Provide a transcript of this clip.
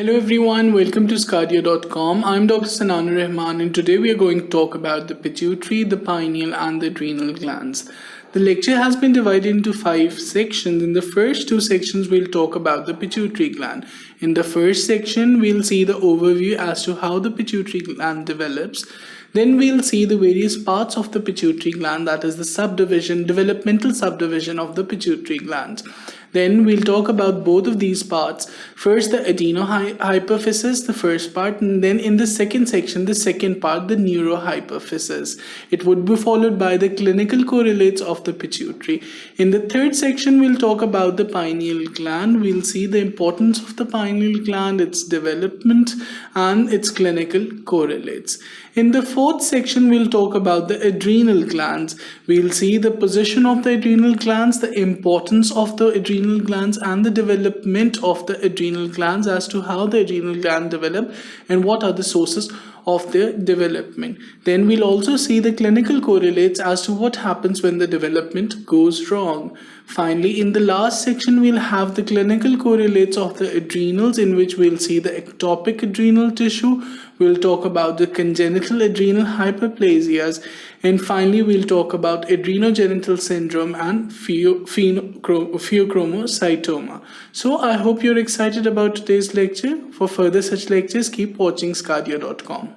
Hello everyone, welcome to sqadia.com. I'm Dr Sannan Rehman and today we are going to talk about the pituitary, the pineal and the adrenal glands. The lecture has been divided into 5 sections. In the first 2 sections we'll talk about the pituitary gland. In the first section we'll see the overview as to how the pituitary gland develops. Then we'll see the various parts of the pituitary gland, that is the subdivision, developmental subdivision of the pituitary gland. Then we'll talk about both of these parts. First the adenohypophysis, the first part, and then in the second section, the second part, the neurohypophysis. It would be followed by the clinical correlates of the pituitary. In the third section, we'll talk about the pineal gland. We'll see the importance of the pineal gland, its development, and its clinical correlates. In the fourth section, we'll talk about the adrenal glands. We'll see the position of the adrenal glands, the importance of the adrenal glands, and the development of the adrenal glands as to how the adrenal gland develop and what are the sources of their development. Then we'll also see the clinical correlates as to what happens when the development goes wrong. Finally, in the last section, we'll have the clinical correlates of the adrenals, in which we'll see the ectopic adrenal tissue. We'll talk about the congenital adrenal hyperplasias, and finally we'll talk about adrenogenital syndrome and pheochromocytoma. So I hope you're excited about today's lecture. For further such lectures, keep watching sqadia.com.